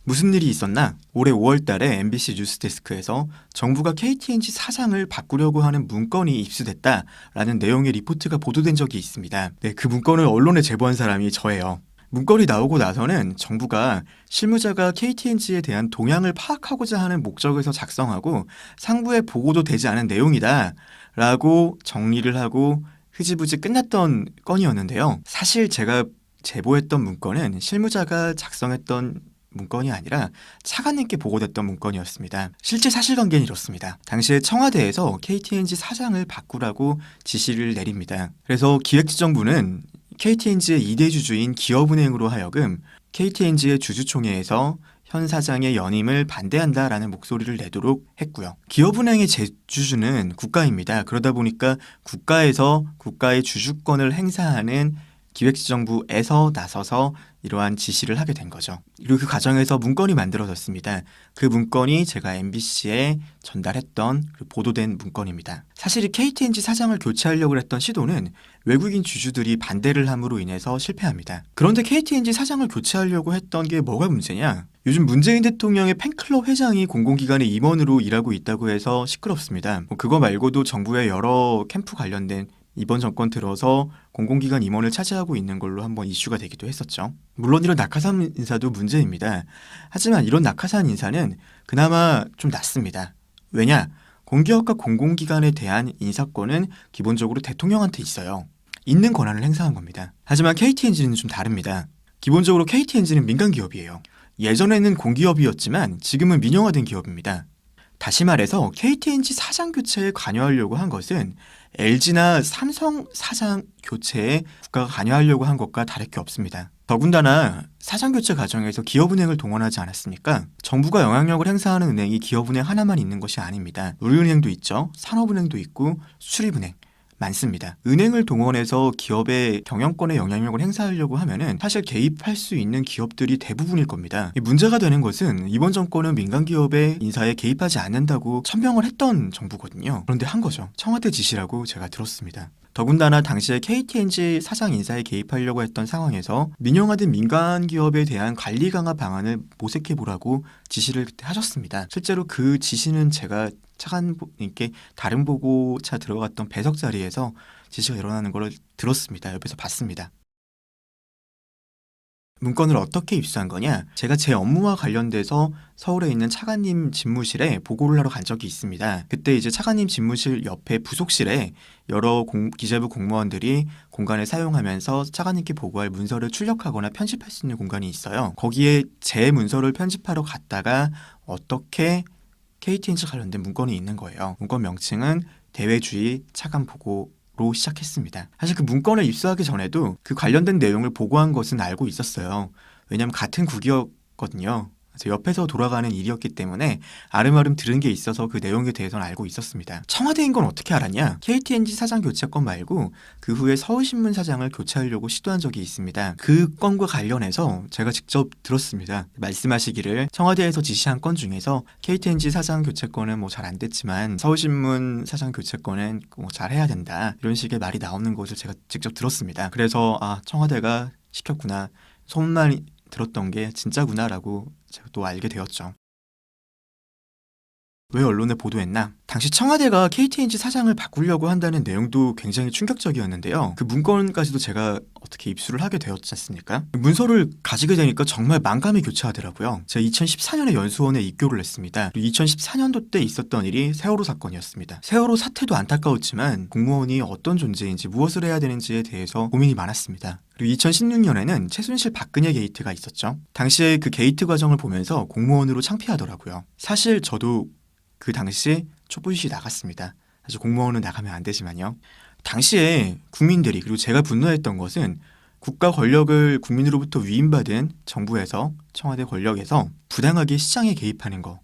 무슨 일이 있었나? 올해 5월 달에 MBC 뉴스데스크에서 정부가 KTNG 사장을 바꾸려고 하는 문건이 입수됐다라는 내용의 리포트가 보도된 적이 있습니다. 네, 그 문건을 언론에 제보한 사람이 저예요. 문건이 나오고 나서는 정부가 실무자가 KTNG에 대한 동향을 파악하고자 하는 목적에서 작성하고 상부에 보고도 되지 않은 내용이다 라고 정리를 하고 흐지부지 끝났던 건이었는데요. 사실 제가 제보했던 문건은 실무자가 작성했던 문건이 아니라 차관님께 보고됐던 문건이었습니다. 실제 사실관계는 이렇습니다. 당시에 청와대에서 KTNG 사장을 바꾸라고 지시를 내립니다. 그래서 기획지정부는 KTNG의 2대 주주인 기업은행으로 하여금 KTNG의 주주총회에서 현 사장의 연임을 반대한다라는 목소리를 내도록 했고요. 기업은행의 재주주는 국가입니다. 그러다 보니까 국가에서 국가의 주주권을 행사하는 기획지정부에서 나서서 이러한 지시를 하게 된 거죠. 그리고 그 과정에서 문건이 만들어졌습니다. 그 문건이 제가 MBC에 전달했던 보도된 문건입니다. 사실 이 KTNG 사장을 교체하려고 했던 시도는 외국인 주주들이 반대를 함으로 인해서 실패합니다. 그런데 KTNG 사장을 교체하려고 했던 게 뭐가 문제냐? 요즘 문재인 대통령의 팬클럽 회장이 공공기관의 임원으로 일하고 있다고 해서 시끄럽습니다. 그거 말고도 정부의 여러 캠프 관련된 이번 정권 들어서 공공기관 임원을 차지하고 있는 걸로 한번 이슈가 되기도 했었죠. 물론 이런 낙하산 인사도 문제입니다. 하지만 이런 낙하산 인사는 그나마 좀 낫습니다. 왜냐? 공기업과 공공기관에 대한 인사권은 기본적으로 대통령한테 있어요. 있는 권한을 행사한 겁니다. 하지만 KTNG는 좀 다릅니다. 기본적으로 KTNG는 민간기업이에요. 예전에는 공기업이었지만 지금은 민영화된 기업입니다. 다시 말해서 KTNG 사장 교체에 관여하려고 한 것은 LG나 삼성 사장 교체에 국가가 관여하려고 한 것과 다를 게 없습니다. 더군다나 사장 교체 과정에서 기업은행을 동원하지 않았습니까? 정부가 영향력을 행사하는 은행이 기업은행 하나만 있는 것이 아닙니다. 우리은행도 있죠. 산업은행도 있고 수출입은행. 많습니다. 은행을 동원해서 기업의 경영권에 영향력을 행사하려고 하면은 사실 개입할 수 있는 기업들이 대부분일 겁니다. 문제가 되는 것은 이번 정권은 민간 기업의 인사에 개입하지 않는다고 천명을 했던 정부거든요. 그런데 한 거죠. 청와대 지시라고 제가 들었습니다. 더군다나 당시에 KTNG 사장 인사에 개입하려고 했던 상황에서 민영화된 민간 기업에 대한 관리 강화 방안을 모색해보라고 지시를 하셨습니다. 실제로 그 지시는 제가 차관님께 다른 보고차 들어갔던 배석 자리에서 지시가 일어나는 걸 들었습니다. 옆에서 봤습니다. 문건을 어떻게 입수한 거냐? 제가 제 업무와 관련돼서 서울에 있는 차관님 집무실에 보고를 하러 간 적이 있습니다. 그때 이제 차관님 집무실 옆에 부속실에 여러 기재부 공무원들이 공간을 사용하면서 차관님께 보고할 문서를 출력하거나 편집할 수 있는 공간이 있어요. 거기에 제 문서를 편집하러 갔다가 어떻게 KTNG 관련된 문건이 있는 거예요. 문건 명칭은 대외주의 차관 보고 로 시작했습니다. 사실 그 문건을 입수하기 전에도 그 관련된 내용을 보고한 것은 알고 있었어요. 왜냐하면 같은 국이었거든요. 그래서 옆에서 돌아가는 일이었기 때문에 아름아름 들은 게 있어서 그 내용에 대해서는 알고 있었습니다. 청와대인 건 어떻게 알았냐? KTNG 사장 교체 건 말고 그 후에 서울신문 사장을 교체하려고 시도한 적이 있습니다. 그 건과 관련해서 제가 직접 들었습니다. 말씀하시기를 청와대에서 지시한 건 중에서 KTNG 사장 교체 건은 뭐 잘 안 됐지만 서울신문 사장 교체 건은 뭐 잘 해야 된다. 이런 식의 말이 나오는 것을 제가 직접 들었습니다. 그래서 청와대가 시켰구나. 소문만 들었던 게 진짜구나라고 제가 또 알게 되었죠. 왜 언론에 보도했나? 당시 청와대가 KTNG 사장을 바꾸려고 한다는 내용도 굉장히 충격적이었는데요. 그 문건까지도 제가 어떻게 입수를 하게 되었지 않습니까? 문서를 가지게 되니까 정말 만감이 교차하더라고요. 제가 2014년에 연수원에 입교를 했습니다. 그리고 2014년도 때 있었던 일이 세월호 사건이었습니다. 세월호 사태도 안타까웠지만 공무원이 어떤 존재인지 무엇을 해야 되는지에 대해서 고민이 많았습니다. 그리고 2016년에는 최순실 박근혜 게이트가 있었죠. 당시에 그 게이트 과정을 보면서 공무원으로 창피하더라고요. 사실 저도 그 당시에 촛불시 나갔습니다. 사실 공무원은 나가면 안 되지만요. 당시에 국민들이 그리고 제가 분노했던 것은 국가 권력을 국민으로부터 위임받은 정부에서 청와대 권력에서 부당하게 시장에 개입하는 거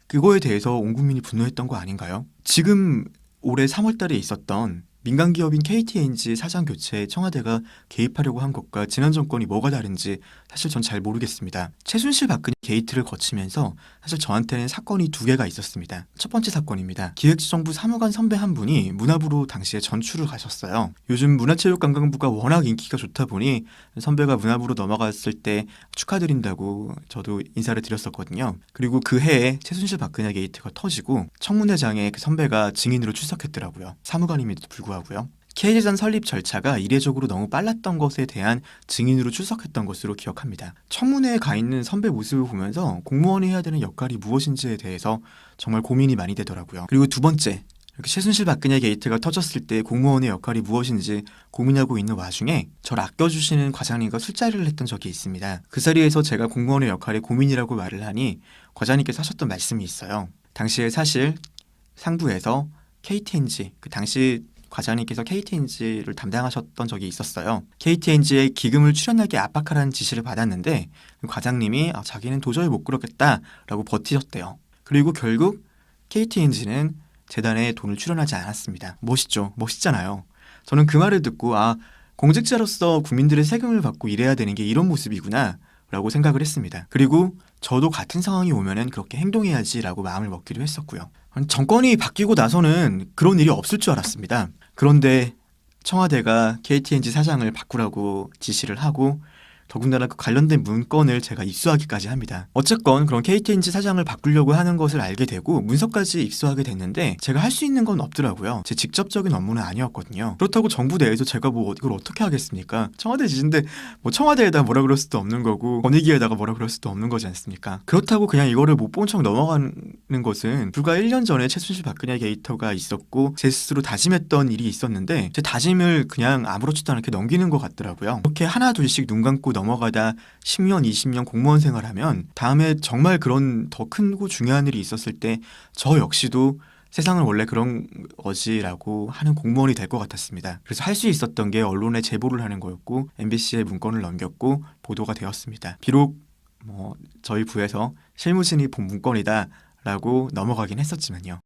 그거에 대해서 온 국민이 분노했던 거 아닌가요? 지금 올해 3월 달에 있었던 민간 기업인 KTNG 사장 교체에 청와대가 개입하려고 한 것과 지난 정권이 뭐가 다른지 사실 전 잘 모르겠습니다. 최순실 박근혜 게이트를 거치면서 사실 저한테는 사건이 두 개가 있었습니다. 첫 번째 사건입니다. 기획재정부 사무관 선배 한 분이 문화부로 당시에 전출을 가셨어요. 요즘 문화체육관광부가 워낙 인기가 좋다 보니 선배가 문화부로 넘어갔을 때 축하드린다고 저도 인사를 드렸었거든요. 그리고 그 해에 최순실 박근혜 게이트가 터지고 청문회장에 그 선배가 증인으로 출석했더라고요. 사무관임에도 불구하고요. K재단 설립 절차가 이례적으로 너무 빨랐던 것에 대한 증인으로 출석했던 것으로 기억합니다. 청문회에 가 있는 선배 모습을 보면서 공무원이 해야 되는 역할이 무엇인지에 대해서 정말 고민이 많이 되더라고요. 그리고 두 번째, 이렇게 최순실 박근혜 게이트가 터졌을 때 공무원의 역할이 무엇인지 고민하고 있는 와중에 저를 아껴주시는 과장님과 술자리를 했던 적이 있습니다. 그 자리에서 제가 공무원의 역할이 고민이라고 말을 하니 과장님께서 하셨던 말씀이 있어요. 당시에 사실 상부에서 KTNG, 그 당시 과장님께서 KTNG를 담당하셨던 적이 있었어요. KTNG에 기금을 출연하게 압박하라는 지시를 받았는데 과장님이 자기는 도저히 못 그러겠다라고 버티셨대요. 그리고 결국 KTNG는 재단에 돈을 출연하지 않았습니다. 멋있죠? 멋있잖아요. 저는 그 말을 듣고 공직자로서 국민들의 세금을 받고 일해야 되는 게 이런 모습이구나 라고 생각을 했습니다. 그리고 저도 같은 상황이 오면은 그렇게 행동해야지라고 마음을 먹기도 했었고요. 정권이 바뀌고 나서는 그런 일이 없을 줄 알았습니다. 그런데 청와대가 KTNG 사장을 바꾸라고 지시를 하고 더군다나 그 관련된 문건을 제가 입수하기까지 합니다. 어쨌건 그런 KTNG 사장을 바꾸려고 하는 것을 알게 되고 문서까지 입수하게 됐는데 제가 할 수 있는 건 없더라고요. 제 직접적인 업무는 아니었거든요. 그렇다고 정부 내에서 제가 이걸 어떻게 하겠습니까? 청와대 지시인데 청와대에다 뭐라 그럴 수도 없는 거고 권익위에다가 뭐라 그럴 수도 없는 거지 않습니까? 그렇다고 그냥 이거를 못 본 척 넘어가는 것은 불과 1년 전에 최순실 박근혜 게이트가 있었고 제 스스로 다짐했던 일이 있었는데 제 다짐을 그냥 아무렇지도 않게 넘기는 것 같더라고요. 이렇게 하나 둘씩 눈 감고 넘어가다 10년, 20년 공무원 생활하면 다음에 정말 그런 더 크고 중요한 일이 있었을 때 저 역시도 세상은 원래 그런 거지라고 하는 공무원이 될 것 같았습니다. 그래서 할 수 있었던 게 언론에 제보를 하는 거였고 MBC에 문건을 넘겼고 보도가 되었습니다. 비록 저희 부에서 실무진이 본 문건이다 라고 넘어가긴 했었지만요.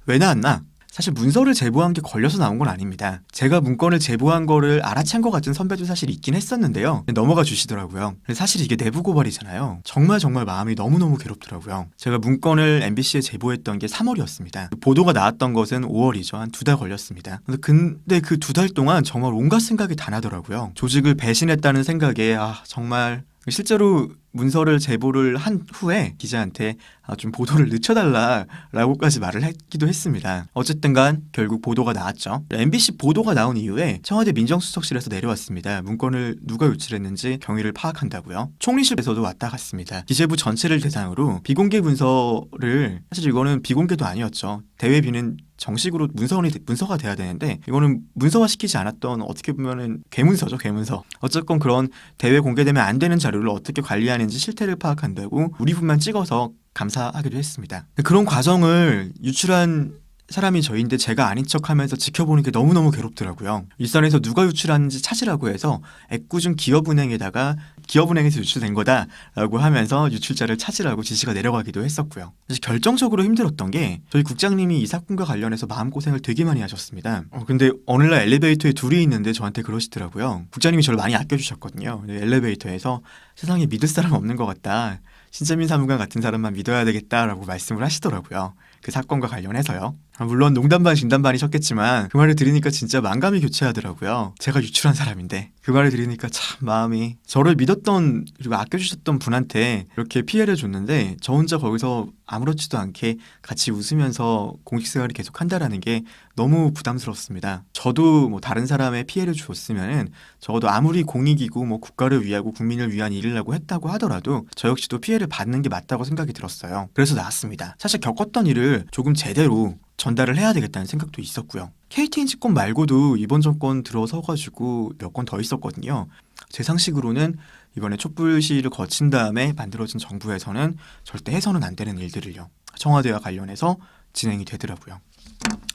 왜 나왔나? 사실 문서를 제보한 게 걸려서 나온 건 아닙니다. 제가 문건을 제보한 거를 알아챈 것 같은 선배도 사실 있긴 했었는데요. 넘어가 주시더라고요. 사실 이게 내부 고발이잖아요. 정말 마음이 너무너무 괴롭더라고요. 제가 문건을 MBC에 제보했던 게 3월이었습니다. 보도가 나왔던 것은 5월이죠. 한 2달 걸렸습니다. 근데 그 2달 동안 정말 온갖 생각이 다 나더라고요. 조직을 배신했다는 생각에 정말 실제로 문서를 제보를 한 후에 기자한테 좀 보도를 늦춰달라라고까지 말을 했기도 했습니다. 어쨌든 간 결국 보도가 나왔죠. MBC 보도가 나온 이후에 청와대 민정수석실에서 내려왔습니다. 문건을 누가 유출했는지 경위를 파악한다고요. 총리실에서도 왔다 갔습니다. 기재부 전체를 대상으로 비공개 문서를 사실 이거는 비공개도 아니었죠. 대외비는 정식으로 문서가 돼야 되는데 이거는 문서화 시키지 않았던 어떻게 보면은 괴문서죠, 괴문서. 어쨌건 그런 대외 공개되면 안 되는 자료를 어떻게 관리하는지 실태를 파악한다고 우리 분만 찍어서 감사하기도 했습니다. 그런 과정을 유출한 사람이 저인데 제가 아닌 척하면서 지켜보는 게 너무너무 괴롭더라고요. 일선에서 누가 유출하는지 찾으라고 해서 애꿎은 기업은행에서 유출된 거다라고 하면서 유출자를 찾으라고 지시가 내려가기도 했었고요. 사실 결정적으로 힘들었던 게 저희 국장님이 이 사건과 관련해서 마음고생을 되게 많이 하셨습니다. 근데 어느 날 엘리베이터에 둘이 있는데 저한테 그러시더라고요. 국장님이 저를 많이 아껴주셨거든요. 엘리베이터에서 세상에 믿을 사람 없는 것 같다. 신재민 사무관 같은 사람만 믿어야 되겠다라고 말씀을 하시더라고요. 그 사건과 관련해서요. 물론 농담 반 진담 반이셨겠지만 그 말을 들으니까 진짜 만감이 교차하더라고요. 제가 유출한 사람인데 그 말을 들으니까 참 마음이 저를 믿었던 그리고 아껴주셨던 분한테 이렇게 피해를 줬는데 저 혼자 거기서 아무렇지도 않게 같이 웃으면서 공직생활을 계속한다라는 게 너무 부담스럽습니다. 저도 다른 사람의 피해를 줬으면은 적어도 아무리 공익이고 국가를 위하고 국민을 위한 일이라고 했다고 하더라도 저 역시도 피해를 받는 게 맞다고 생각이 들었어요. 그래서 나왔습니다. 사실 겪었던 일을 조금 제대로 전달을 해야 되겠다는 생각도 있었고요. KTNG 건 말고도 이번 정권 들어서가지고 몇 건 더 있었거든요. 제 상식으로는 이번에 촛불 시위를 거친 다음에 만들어진 정부에서는 절대 해서는 안 되는 일들을요. 청와대와 관련해서 진행이 되더라고요.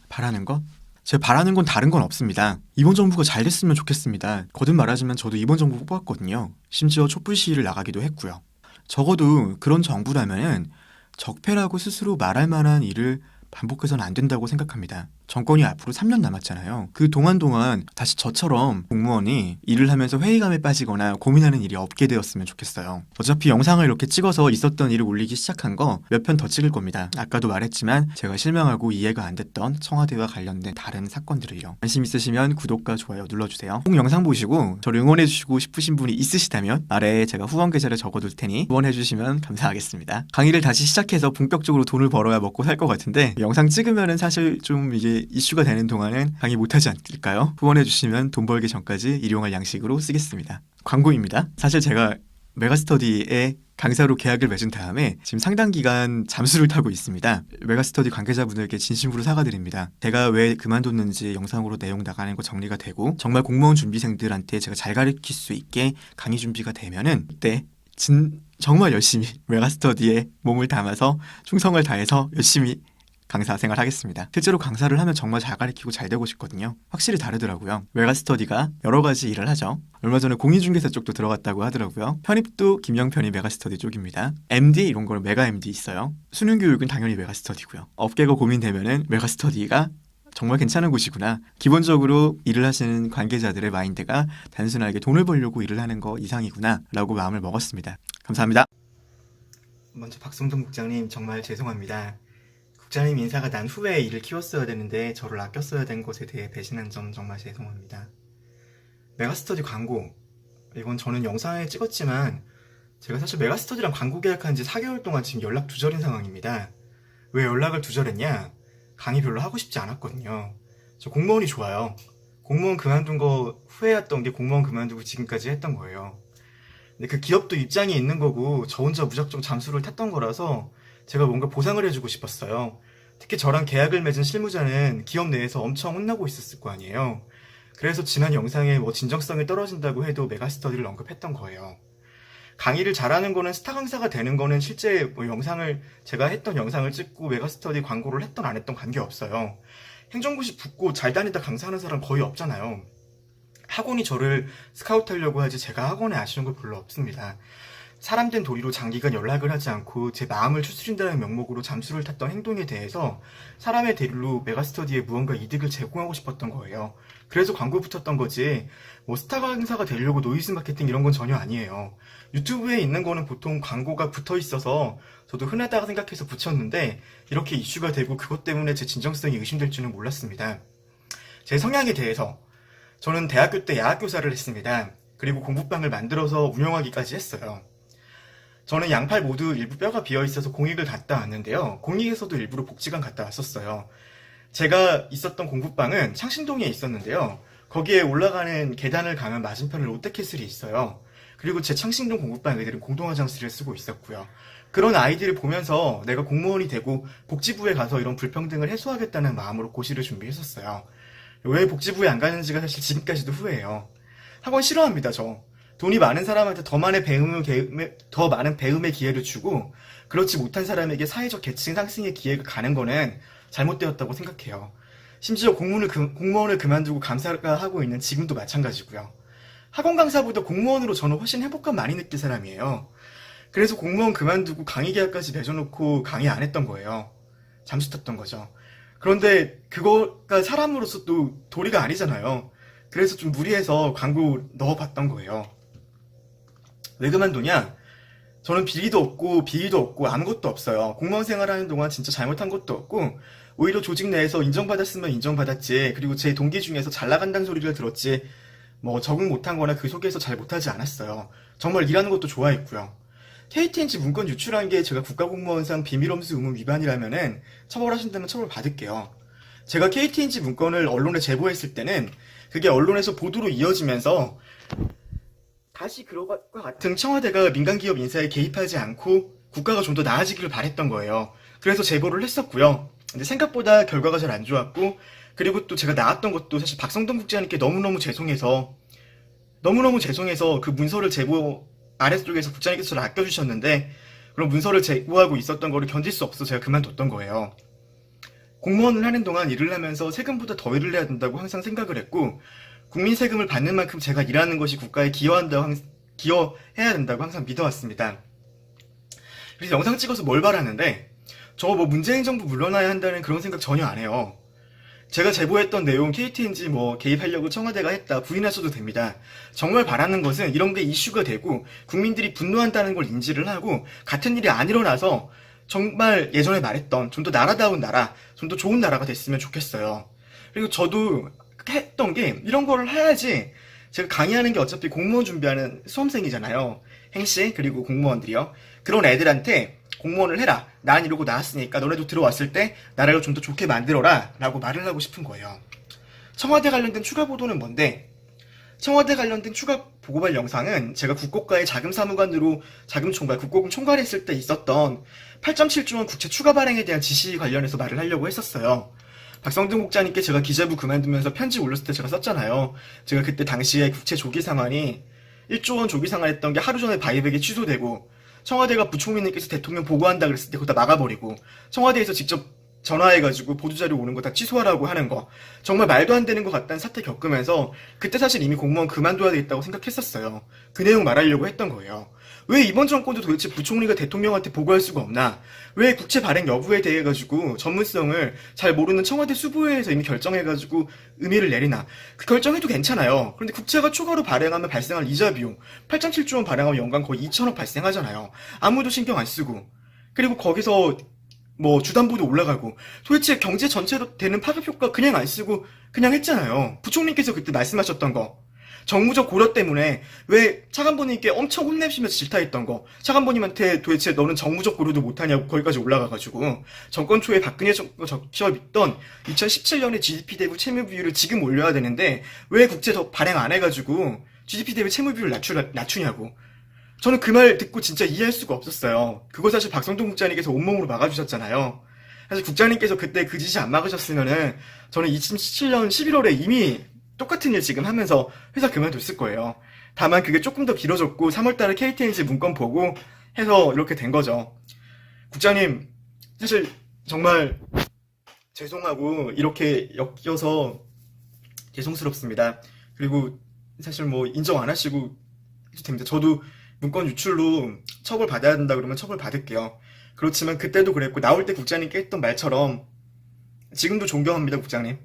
바라는 것? 제가 바라는 건 다른 건 없습니다. 이번 정부가 잘 됐으면 좋겠습니다. 거듭 말하지만 저도 이번 정부 뽑았거든요. 심지어 촛불 시위를 나가기도 했고요. 적어도 그런 정부라면은 적폐라고 스스로 말할 만한 일을 반복해서는 안 된다고 생각합니다. 정권이 앞으로 3년 남았잖아요. 그 동안 다시 저처럼 공무원이 일을 하면서 회의감에 빠지거나 고민하는 일이 없게 되었으면 좋겠어요. 어차피 영상을 이렇게 찍어서 있었던 일을 올리기 시작한 거 몇 편 더 찍을 겁니다. 아까도 말했지만 제가 실망하고 이해가 안 됐던 청와대와 관련된 다른 사건들을요. 관심 있으시면 구독과 좋아요 눌러주세요. 꼭 영상 보시고 저를 응원해주시고 싶으신 분이 있으시다면 아래에 제가 후원 계좌를 적어둘 테니 후원해주시면 감사하겠습니다. 강의를 다시 시작해서 본격적으로 돈을 벌어야 먹고 살 것 같은데 영상 찍으면은 사실 좀 이게 이슈가 되는 동안은 강의 못하지 않을까요? 후원해주시면 돈 벌기 전까지 일용할 양식으로 쓰겠습니다. 광고입니다. 사실 제가 메가스터디에 강사로 계약을 맺은 다음에 지금 상당 기간 잠수를 타고 있습니다. 메가스터디 관계자분들께 진심으로 사과드립니다. 제가 왜 그만뒀는지 영상으로 내용 나가는 거 정리가 되고 정말 공무원 준비생들한테 제가 잘 가르칠 수 있게 강의 준비가 되면은 그때 정말 열심히 메가스터디에 몸을 담아서 충성을 다해서 열심히 강사 생활하겠습니다. 실제로 강사를 하면 정말 잘 가르치고 잘 되고 싶거든요. 확실히 다르더라고요. 메가스터디가 여러 가지 일을 하죠. 얼마 전에 공인중개사 쪽도 들어갔다고 하더라고요. 편입도 김영편이 메가스터디 쪽입니다. MD 이런 거는 메가 MD 있어요. 수능교육은 당연히 메가스터디고요. 업계가 고민되면은 메가스터디가 정말 괜찮은 곳이구나. 기본적으로 일을 하시는 관계자들의 마인드가 단순하게 돈을 벌려고 일을 하는 거 이상이구나 라고 마음을 먹었습니다. 감사합니다. 먼저 박성동 국장님 정말 죄송합니다. 국장님 인사가 난 후에 일을 키웠어야 되는데 저를 아꼈어야 된 것에 대해 배신한 점 정말 죄송합니다. 메가스터디 광고, 이건 저는 영상에 찍었지만 제가 사실 메가스터디랑 광고 계약한 지 4개월 동안 지금 연락 두절인 상황입니다. 왜 연락을 두절했냐? 강의 별로 하고 싶지 않았거든요. 저 공무원이 좋아요. 공무원 그만둔 거 후회했던 게 공무원 그만두고 지금까지 했던 거예요. 근데 그 기업도 입장이 있는 거고 저 혼자 무작정 잠수를 탔던 거라서 제가 뭔가 보상을 해주고 싶었어요. 특히 저랑 계약을 맺은 실무자는 기업 내에서 엄청 혼나고 있었을 거 아니에요. 그래서 지난 영상에 진정성이 떨어진다고 해도 메가스터디를 언급했던 거예요. 강의를 잘하는 거는 스타 강사가 되는 거는 실제 제가 했던 영상을 찍고 메가스터디 광고를 했던 안 했던 관계없어요. 행정고시 붙고 잘 다니다 강사하는 사람 거의 없잖아요. 학원이 저를 스카우트하려고 하지 제가 학원에 아쉬운 거 별로 없습니다. 사람된 도리로 장기간 연락을 하지 않고 제 마음을 추스린다는 명목으로 잠수를 탔던 행동에 대해서 사람의 대리로 메가스터디에 무언가 이득을 제공하고 싶었던 거예요. 그래서 광고 붙였던 거지 스타 강사가 되려고 노이즈 마케팅 이런 건 전혀 아니에요. 유튜브에 있는 거는 보통 광고가 붙어 있어서 저도 흔하다고 생각해서 붙였는데 이렇게 이슈가 되고 그것 때문에 제 진정성이 의심될 줄은 몰랐습니다. 제 성향에 대해서 저는 대학교 때 야학교사를 했습니다. 그리고 공부방을 만들어서 운영하기까지 했어요. 저는 양팔 모두 일부 뼈가 비어있어서 공익을 갔다 왔는데요. 공익에서도 일부러 복지관 갔다 왔었어요. 제가 있었던 공부방은 창신동에 있었는데요. 거기에 올라가는 계단을 가면 맞은편에 롯데캐슬이 있어요. 그리고 제 창신동 공부방 애들은 공동화장실을 쓰고 있었고요. 그런 아이들을 보면서 내가 공무원이 되고 복지부에 가서 이런 불평등을 해소하겠다는 마음으로 고시를 준비했었어요. 왜 복지부에 안 가는지가 사실 지금까지도 후회해요. 학원 싫어합니다, 저. 돈이 많은 사람한테 더 많은 배움의 기회를 주고 그렇지 못한 사람에게 사회적 계층 상승의 기회가 가는 거는 잘못되었다고 생각해요. 심지어 공무원을 그만두고 강사가 하고 있는 지금도 마찬가지고요. 학원 강사보다 공무원으로 저는 훨씬 행복감 많이 느낄 사람이에요. 그래서 공무원 그만두고 강의 계약까지 맺어놓고 강의 안 했던 거예요. 잠수 탔던 거죠. 그런데 그거가 사람으로서 또 도리가 아니잖아요. 그래서 좀 무리해서 광고 넣어봤던 거예요. 왜 그만두냐? 저는 비리도 없고 비리도 없고 아무것도 없어요. 공무원 생활하는 동안 진짜 잘못한 것도 없고 오히려 조직 내에서 인정받았으면 인정받았지, 그리고 제 동기 중에서 잘 나간다는 소리를 들었지 적응 못한 거나 그 속에서 잘 못하지 않았어요. 정말 일하는 것도 좋아했고요. KTNG 문건 유출한 게 제가 국가공무원상 비밀엄수 의무 위반이라면은 처벌하신다면 처벌 받을게요. 제가 KTNG 문건을 언론에 제보했을 때는 그게 언론에서 보도로 이어지면서 다시 그것과 같은 청와대가 민간기업 인사에 개입하지 않고 국가가 좀 더 나아지기를 바랬던 거예요. 그래서 제보를 했었고요. 근데 생각보다 결과가 잘 안 좋았고, 그리고 또 제가 나왔던 것도 사실 박성동 국장님께 너무너무 죄송해서 그 문서를 제보 아래쪽에서 국장님께서 저를 아껴주셨는데 그런 문서를 제보하고 있었던 거를 견딜 수 없어서 제가 그만뒀던 거예요. 공무원을 하는 동안 일을 하면서 세금보다 더 일을 해야 된다고 항상 생각을 했고, 국민 세금을 받는 만큼 제가 일하는 것이 국가에 기여해야 된다고 항상 믿어왔습니다. 그래서 영상 찍어서 뭘 바라는데 저 문재인 정부 물러나야 한다는 그런 생각 전혀 안 해요. 제가 제보했던 내용 KTNG 뭐 개입하려고 청와대가 했다 부인하셔도 됩니다. 정말 바라는 것은 이런 게 이슈가 되고 국민들이 분노한다는 걸 인지를 하고 같은 일이 안 일어나서 정말 예전에 말했던 좀 더 나라다운 나라, 좀 더 좋은 나라가 됐으면 좋겠어요. 그리고 저도 했던 게 이런 거를 해야지. 제가 강의하는 게 어차피 공무원 준비하는 수험생이잖아요. 행시 그리고 공무원들이요. 그런 애들한테 공무원을 해라. 난 이러고 나왔으니까 너네도 들어왔을 때 나라를 좀 더 좋게 만들어라 라고 말을 하고 싶은 거예요. 청와대 관련된 추가 보도는 뭔데? 청와대 관련된 추가 보고발 영상은 제가 국고과의 자금사무관으로 자금총괄, 국고금 총괄했을 때 있었던 8.7조 원 국채 추가 발행에 대한 지시 관련해서 말을 하려고 했었어요. 박성등 국장님께 제가 기재부 그만두면서 편지 올렸을 때 제가 썼잖아요. 제가 그때 당시에 국채 조기 상환이 1조 원 조기 상환했던 게 하루 전에 바이백이 취소되고 청와대가 부총리님께서 대통령 보고한다 그랬을 때 그거 다 막아버리고 청와대에서 직접 전화해가지고 보도자료 오는 거 다 취소하라고 하는 거 정말 말도 안 되는 것 같다는 사태 겪으면서 그때 사실 이미 공무원 그만둬야 되겠다고 생각했었어요. 그 내용 말하려고 했던 거예요. 왜 이번 정권도 도대체 부총리가 대통령한테 보고할 수가 없나? 왜 국채 발행 여부에 대해 가지고 전문성을 잘 모르는 청와대 수부회에서 이미 결정해가지고 의미를 내리나? 그 결정해도 괜찮아요. 그런데 국채가 추가로 발행하면 발생할 이자 비용 8.7조 원 발행하면 연간 거의 2천억 발생하잖아요. 아무도 신경 안 쓰고 그리고 거기서 뭐 주담보도 올라가고 도대체 경제 전체로 되는 파급 효과 그냥 안 쓰고 그냥 했잖아요. 부총리께서 그때 말씀하셨던 거 정무적 고려 때문에 왜 차관보님께 엄청 혼내시면서 질타했던 거 차관보님한테 도대체 너는 정무적 고려도 못하냐고 거기까지 올라가가지고 정권 초에 박근혜 정부가 적혀있던 2017년에 GDP 대비 채무 비율을 지금 올려야 되는데 왜 국채 더 발행 안 해가지고 GDP 대비 채무 비율을 낮추냐고. 저는 그 말 듣고 진짜 이해할 수가 없었어요. 그거 사실 박성동 국장님께서 온몸으로 막아주셨잖아요. 사실 국장님께서 그때 그 짓이 안 막으셨으면은 저는 2017년 11월에 이미 똑같은 일 지금 하면서 회사 그만뒀을 거예요. 다만 그게 조금 더 길어졌고 3월달에 KTNG 문건 보고 해서 이렇게 된 거죠. 국장님 사실 정말 죄송하고 이렇게 엮여서 죄송스럽습니다. 그리고 사실 뭐 인정 안 하시고 해도 됩니다. 저도 문건 유출로 처벌 받아야 된다 그러면 처벌 받을게요. 그렇지만 그때도 그랬고 나올 때 국장님께 했던 말처럼 지금도 존경합니다, 국장님.